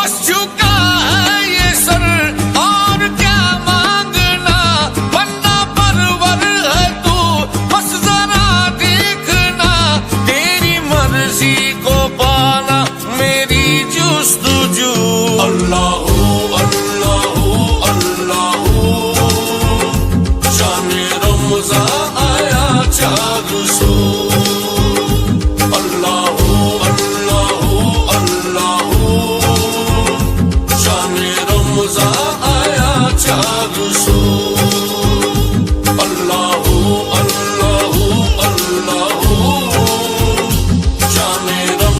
बस झुका है ये सर और क्या मांगना, बनना परवर है तू बस जरा देखना, तेरी मर्जी को पाना मेरी जुस्तजू। अल्लाह अल्लाह अल्लाह शाने रमज़ान आया चाँद सो। अल्लाह अल्लाह अल्लाह शाने रमज़ान